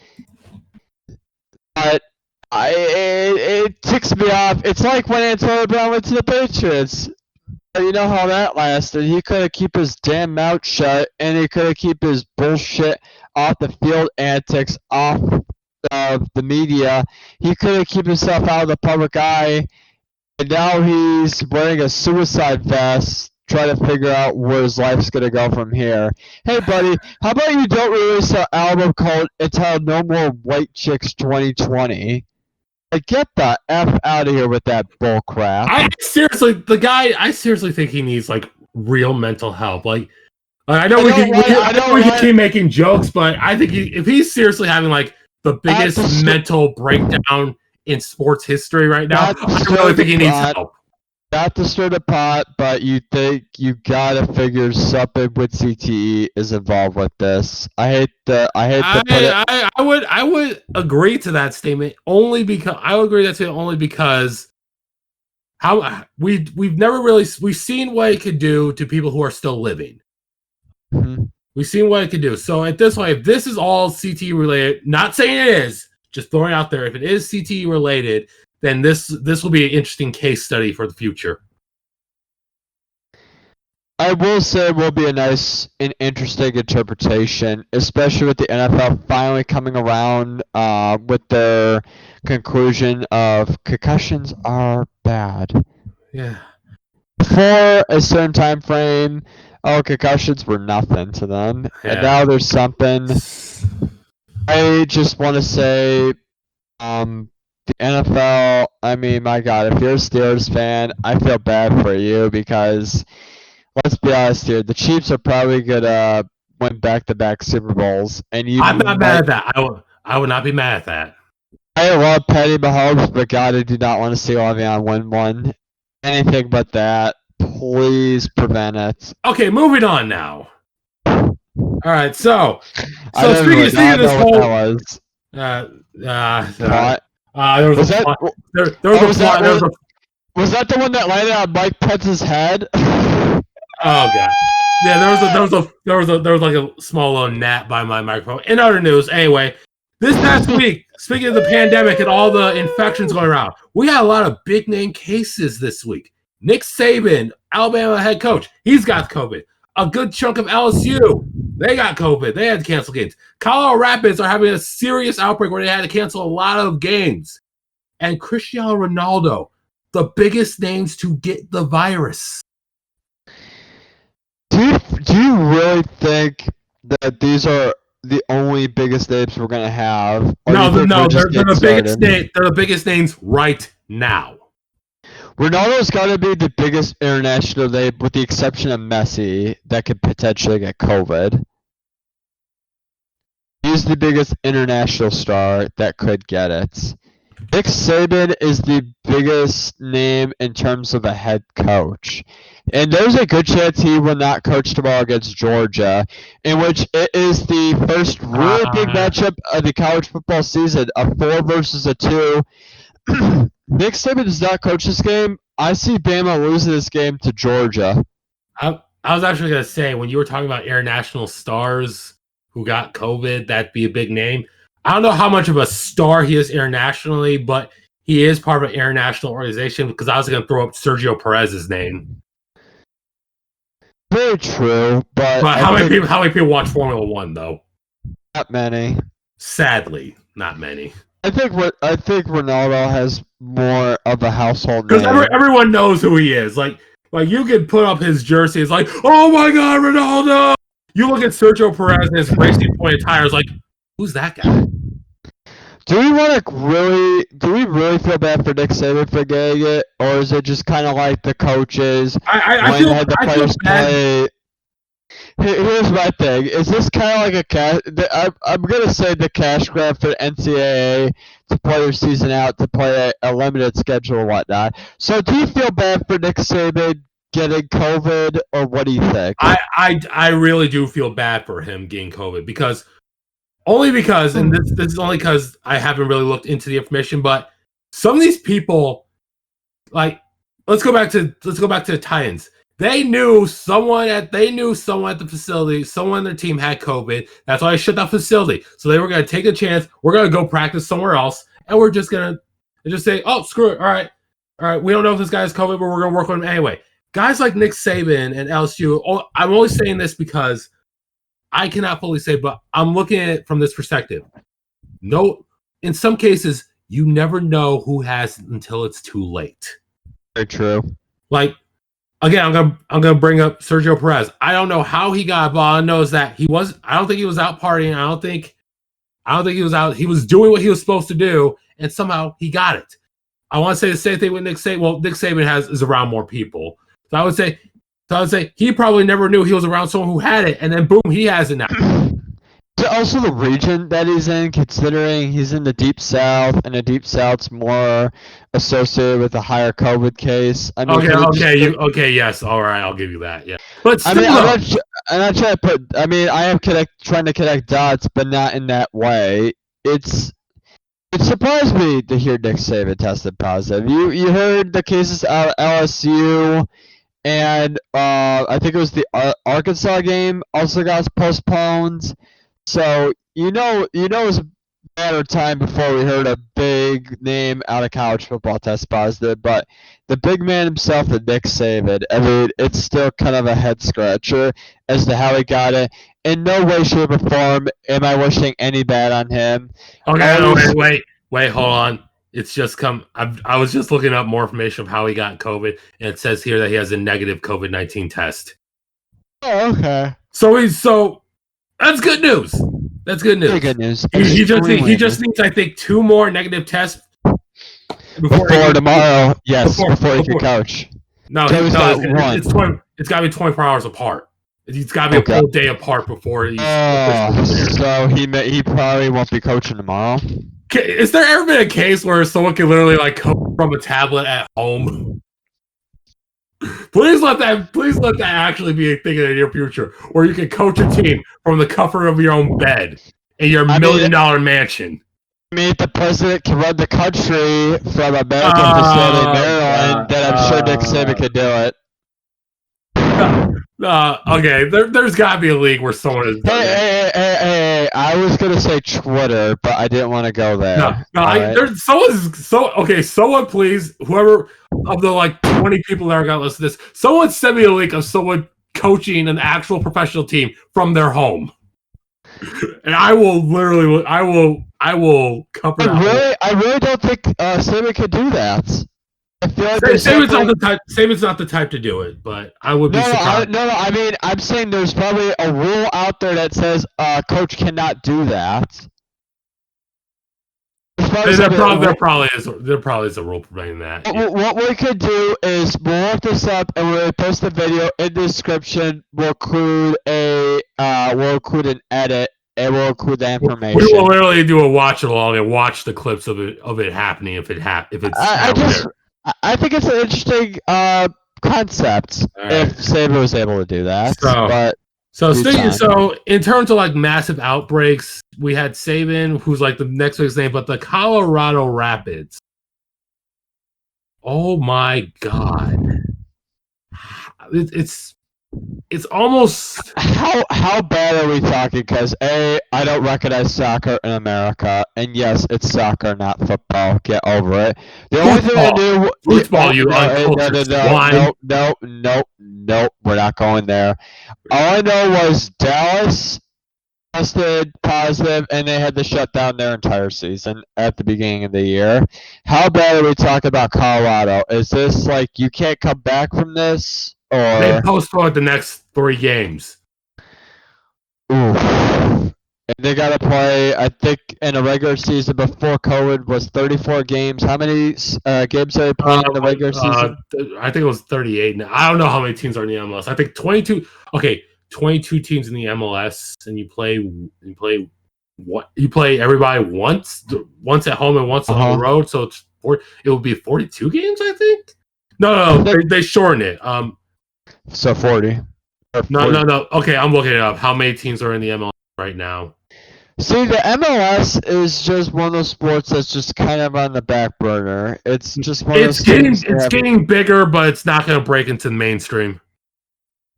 but it ticks me off. It's like when Antonio Brown went to the Patriots. You know how that lasted. He could have kept his damn mouth shut, and he could have kept his bullshit off the field antics off of the media. He could have kept himself out of the public eye, and now he's wearing a suicide vest, trying to figure out where his life's gonna go from here. Hey, buddy, how about you don't release an album entitled "No More White Chicks 2020"? Like, get the F out of here with that bull crap. I seriously think he needs like real mental help. Like, I know we can keep making jokes, but I think if he's seriously having like the biggest mental breakdown in sports history right now, I really think he needs help. Not to stir the pot, but you think you gotta figure something with CTE is involved with this. I would agree to that statement only because how we've never really we've seen what it could do to people who are still living. Mm-hmm. We've seen what it could do. So at this point, if this is all CTE related, not saying it is, just throwing it out there, if it is CTE related, then this will be an interesting case study for the future. I will say it will be a nice and interesting interpretation, especially with the NFL finally coming around with their conclusion of concussions are bad. Yeah. For a certain time frame, concussions were nothing to them, and now there's something. I just want to say, the NFL, I mean, my God, if you're a Steelers fan, I feel bad for you because, let's be honest here, the Chiefs are probably going to win back-to-back Super Bowls. And I'm not mad at that. I would not be mad at that. I love Patty Mahomes, but God, I do not want to see Le'Veon win one. Anything but that. Please prevent it. Okay, moving on now. All right, so speaking of this whole... Was that the one that landed on Mike Pence's head? Oh god. Yeah, there was like a small little gnat by my microphone. In other news, anyway, this past week, speaking of the pandemic and all the infections going around, we had a lot of big name cases this week. Nick Saban, Alabama head coach, he's got COVID. A good chunk of LSU, they got COVID. They had to cancel games. Colorado Rapids are having a serious outbreak where they had to cancel a lot of games. And Cristiano Ronaldo, the biggest names to get the virus. Do you really think that these are the only biggest names we're gonna have? No, they're the biggest name. They're the biggest names right now. Ronaldo's got to be the biggest international name, with the exception of Messi, that could potentially get COVID. He's the biggest international star that could get it. Nick Saban is the biggest name in terms of a head coach. And there's a good chance he will not coach tomorrow against Georgia, in which it is the first really big matchup of the college football season, a 4 versus a 2. Nick Saban does not coach this game. I see Bama losing this game to Georgia. I was actually going to say, when you were talking about international stars who got COVID, that'd be a big name. I don't know how much of a star he is internationally, but he is part of an international organization, because I was going to throw up Sergio Perez's name. Very true, but how many people watch Formula One though? Not many. Sadly, not many. I think Ronaldo has more of a household name. Because everyone knows who he is. Like you could put up his jersey. It's like, oh my God, Ronaldo! You look at Sergio Perez and his Racing Point tires. Like, who's that guy? Do we really feel bad for Nick Saban for getting it, or is it just kind of like the coaches I when feel had the I feel players bad. play? Here's my thing: is this kind of like a cash? I'm gonna say the cash grab for the NCAA to play your season out, to play a limited schedule or whatnot. So, do you feel bad for Nick Saban getting COVID, or what do you think? I really do feel bad for him getting COVID because and this is only because I haven't really looked into the information, but some of these people, like, let's go back to the Titans. They knew someone at the facility, someone on their team had COVID. That's why I shut that facility. So they were gonna take a chance. We're gonna go practice somewhere else, and we're just gonna say, oh, screw it. All right. We don't know if this guy has COVID, but we're gonna work on him anyway. Guys like Nick Saban and LSU. I'm only saying this because I cannot fully say, but I'm looking at it from this perspective. No, in some cases, you never know who has until it's too late. Very true. Like, again, I'm gonna bring up Sergio Perez. I don't know how he got, but all I know is that he was. I don't think he was out partying. I don't think he was out. He was doing what he was supposed to do, and somehow he got it. I want to say the same thing with Nick Saban. Well, Nick Saban is around more people, so I would say he probably never knew he was around someone who had it, and then boom, he has it now. Also, the region that he's in, considering he's in the Deep South, and the Deep South's more associated with a higher COVID case. I mean, okay, yes, all right, I'll give you that. Yeah, but still, I mean, I'm not trying to put. I mean, I am trying to connect dots, but not in that way. It surprised me to hear Nick Saban tested positive. You heard the cases out of LSU, and I think it was the Arkansas game also got postponed. So it's a matter of time before we heard a big name out of college football test positive. But the big man himself, the Nick Saban, I mean, it's still kind of a head scratcher as to how he got it. In no way, shape, or form am I wishing any bad on him. Okay, wait, hold on. It's just come. I was just looking up more information of how he got COVID, and it says here that he has a negative COVID-19 test. Oh, okay. So that's good news. That's good news. Very good news. He just needs, I think, 2 more negative tests before tomorrow. Yes, before he can coach. No, it's got to be 24 hours apart. It's got to be a full day apart before he's. So he probably won't be coaching tomorrow. Is there ever been a case where someone can literally like coach from a tablet at home? Please let that actually be a thing in the near future, where you can coach a team from the comfort of your own bed in your $1 million mansion. I mean, if the president can run the country from a medical facility in Maryland, then I'm sure Nick Saban could do it. Okay, there's got to be a league where someone is. Hey! I was gonna say Twitter, but I didn't want to go there. There's someone please, whoever of the like 20 people that are gonna listen to this, someone send me a link of someone coaching an actual professional team from their home, and I will cover that. I really don't think Saban could do that. I feel like Saban's not the type to do it, but I would be surprised. I mean, I'm saying there's probably a rule out there that says coach cannot do that. There probably is a rule preventing that. What we could do is we'll look this up and we'll post the video in the description. We'll include an edit and we'll include the information. We will literally do a watch along and watch the clips of it happening if it's. I think it's an interesting concept if Saban was able to do that. So in terms of like massive outbreaks, we had Saban, who's like the next biggest name, but the Colorado Rapids. Oh my God! It's almost how bad are we talking? Because I don't recognize soccer in America, and yes, it's soccer, not football. Get over it. The only thing I knew football. You uncultured swine. Nope. We're not going there. All I know was Dallas tested positive, and they had to shut down their entire season at the beginning of the year. How bad are we talking about Colorado? Is this like you can't come back from this? Or they postponed the next 3 games. Oof. And they got to play, I think, in a regular season before COVID was 34 games. How many games are they playing in the regular season? I think it was 38. Now, I don't know how many teams are in the MLS. I think 22. Okay, 22 teams in the MLS, and you play what you play everybody once at home and once on the road. So it would be 42 games, I think. No, they shorten it. So 40. No. Okay, I'm looking it up. How many teams are in the MLS right now? See, the MLS is just one of those sports that's just kind of on the back burner. It's just one of those things. It's getting bigger, but it's not going to break into the mainstream.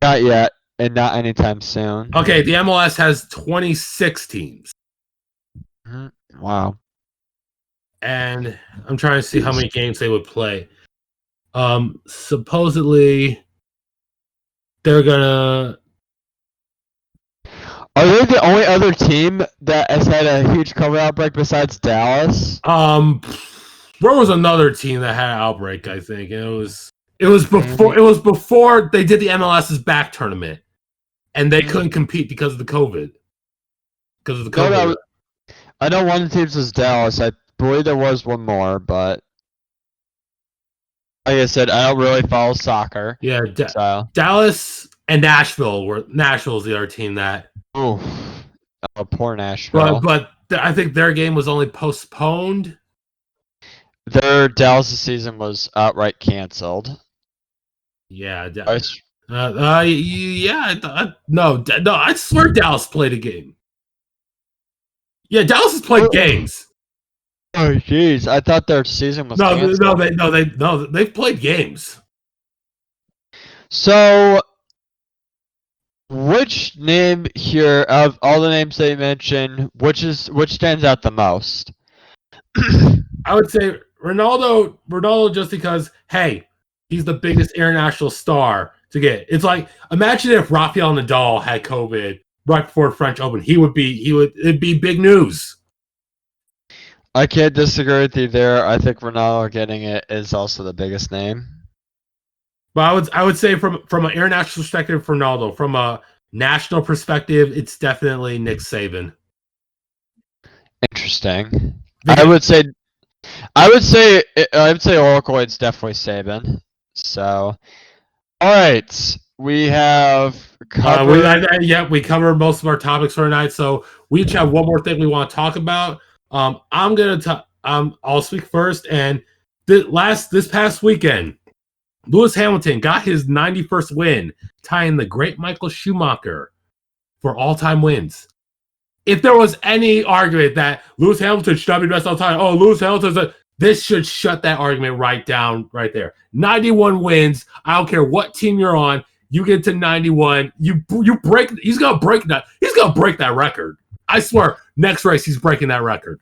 Not yet, and not anytime soon. Okay, the MLS has 26 teams. Wow. And I'm trying to see how many games they would play. Supposedly, they're gonna. Are they the only other team that has had a huge COVID outbreak besides Dallas? There was another team that had an outbreak. I think it was before they did the MLS's back tournament, and they couldn't compete because of the COVID. Because of the COVID. No, I know one of the teams was Dallas. I believe there was one more, but like I said, I don't really follow soccer. Yeah, so. Dallas and Nashville's the other team that. Oh, poor Nashville. But I think their game was only postponed. Their Dallas season was outright canceled. Yeah. No, I swear Dallas played a game. Yeah, Dallas has played games. Oh, jeez. I thought their season was canceled. They've played games. So, which name here, of all the names they mentioned, which stands out the most? I would say Ronaldo just because, hey, he's the biggest international star to get. It's like, imagine if Rafael Nadal had COVID right before French Open. It'd be big news. I can't disagree with you there. I think Ronaldo getting it is also the biggest name. But I would say from an international perspective, Ronaldo. From a national perspective, it's definitely Nick Saban. Interesting. I would say Oracle. It's definitely Saban. So, all right, we have covered. We covered most of our topics for tonight. So we each have one more thing we want to talk about. I'll speak first. And this past weekend, Lewis Hamilton got his 91st win, tying the great Michael Schumacher for all-time wins. If there was any argument that Lewis Hamilton should not be best all time, Lewis Hamilton's this should shut that argument right down right there. 91 wins. I don't care what team you're on. You get to 91. You break. He's gonna break that. He's gonna break that record. I swear. Next race, he's breaking that record.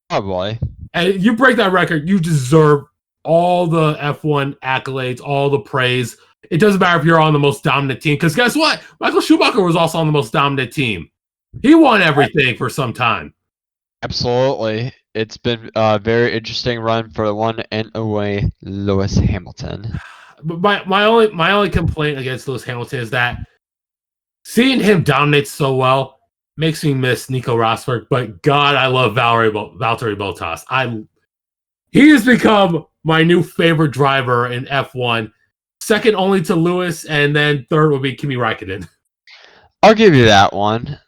Oh boy! And you break that record, you deserve all the F1 accolades, all the praise. It doesn't matter if you're on the most dominant team, because guess what? Michael Schumacher was also on the most dominant team. He won everything for some time. Absolutely. It's been a very interesting run for the one and only Lewis Hamilton. But my only complaint against Lewis Hamilton is that seeing him dominate so well makes me miss Nico Rosberg. But God, I love Valtteri Bottas. He has become my new favorite driver in F1, second only to Lewis, and then third would be Kimi Räikkönen. I'll give you that one.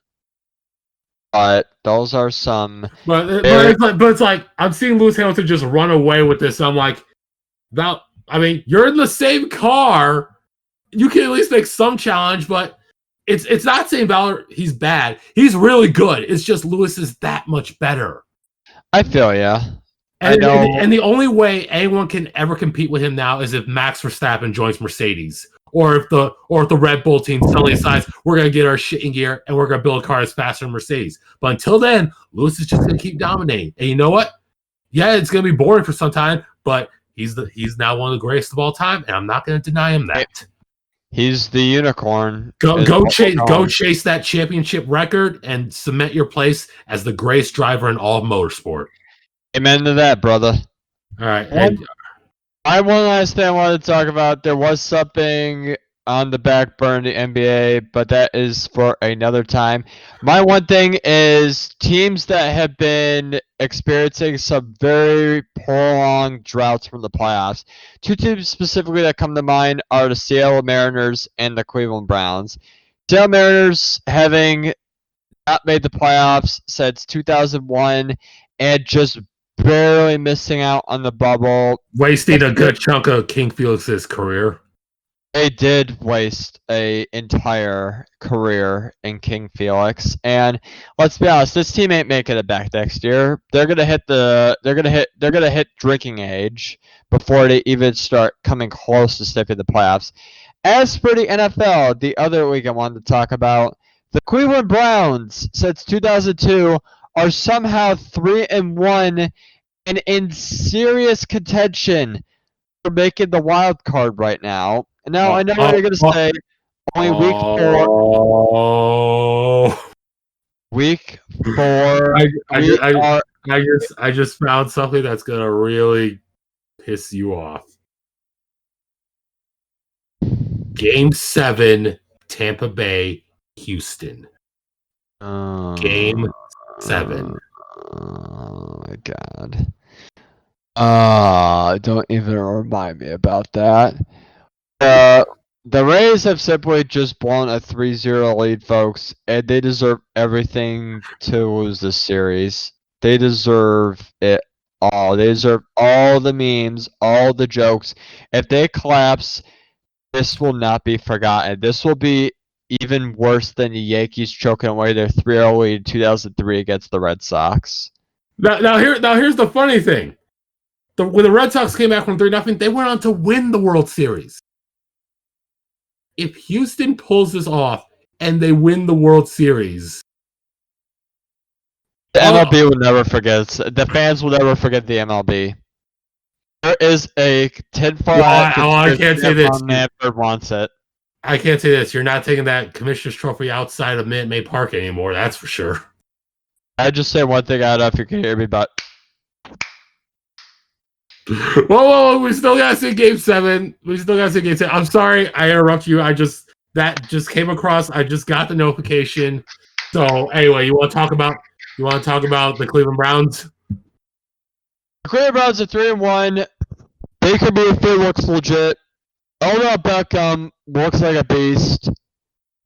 But those are some. But it's like I'm seeing Lewis Hamilton just run away with this. I'm like, you're in the same car. You can at least make some challenge, but it's not saying Valtteri he's bad. He's really good. It's just Lewis is that much better. I feel ya. And the only way anyone can ever compete with him now is if Max Verstappen joins Mercedes. Or if the Red Bull team suddenly decides we're gonna get our shit in gear and we're gonna build a car that's faster than Mercedes. But until then, Lewis is just gonna keep dominating. And you know what? Yeah, it's gonna be boring for some time, but he's now one of the greatest of all time, and I'm not gonna deny him that. He's the unicorn. Go chase that championship record and cement your place as the greatest driver in all of motorsport. Amen to that, brother. All right. One last thing I wanted to talk about. There was something on the back burner in the NBA, but that is for another time. My one thing is teams that have been experiencing some very prolonged droughts from the playoffs. Two teams specifically that come to mind are the Seattle Mariners and the Cleveland Browns. Seattle Mariners having not made the playoffs since 2001 and just barely missing out on the bubble. Wasting a good chunk of King Felix's career. They did waste a entire career in King Felix, and let's be honest, this team ain't making it back next year. They're gonna hit drinking age before they even start coming close to sniffing the playoffs. As for the NFL, the other league I wanted to talk about, the Cleveland Browns since 2002 are somehow 3-1 and in serious contention for making the wild card right now. And now I know what you're gonna say. Only week 4. I just found something that's gonna really piss you off. Game 7, Tampa Bay, Houston. Game 7. Oh my god. Don't even remind me about that. The Rays have simply just blown a 3-0 lead, folks, and they deserve everything to lose this series. They deserve it all. They deserve all the memes, all the jokes. If they collapse, this will not be forgotten. This will be even worse than the Yankees choking away their 3-0 lead in 2003 against the Red Sox. Now here's the funny thing. When the Red Sox came back from 3-0, they went on to win the World Series. If Houston pulls this off and they win the World Series, the MLB will never forget. The fans will never forget the MLB. There is a tinfoil hat. I can't say this. Manfred wants it. I can't say this. You're not taking that Commissioner's Trophy outside of Minute Maid Park anymore. That's for sure. I just say one thing. I don't know if you can hear me, but. Whoa, we still gotta see Game 7. I'm sorry, I interrupt you. That just came across. I just got the notification. So anyway, you want to talk about the Cleveland Browns? The Cleveland Browns are 3-1. Baker Mayfield looks legit. Odell Beckham looks like a beast.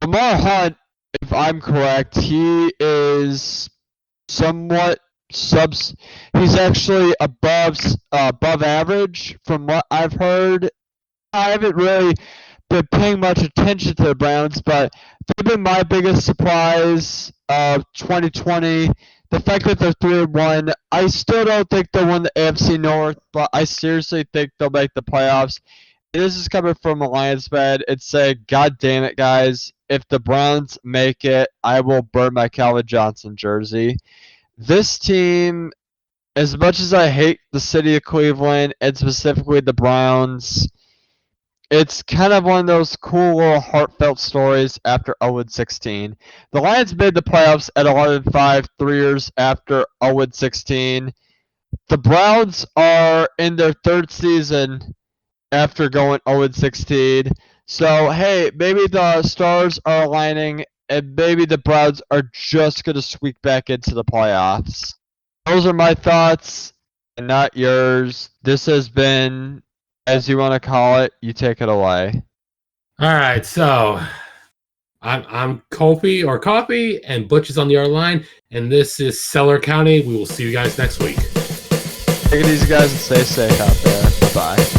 Lamar Hunt, if I'm correct, he is somewhat he's actually above average from what I've heard. I haven't really been paying much attention to the Browns, but they've been my biggest surprise of 2020. The fact that they're 3-1, I still don't think they'll win the AFC North, but I seriously think they'll make the playoffs. And this is coming from a Lions fan. It's saying, God damn it, guys, if the Browns make it, I will burn my Calvin Johnson jersey. This team, as much as I hate the city of Cleveland and specifically the Browns, it's kind of one of those cool little heartfelt stories after 0-16. The Lions made the playoffs at 11-5 3 years after 0-16. The Browns are in their third season after going 0-16. So, hey, maybe the stars are aligning and maybe the Browns are just going to squeak back into the playoffs. Those are my thoughts and not yours. This has been, as you want to call it, you take it away. All right, so I'm Kofi or Coffee, and Butch is on the other line, and this is Cellar County. We will see you guys next week. Take it easy, guys, and stay safe out there. Bye.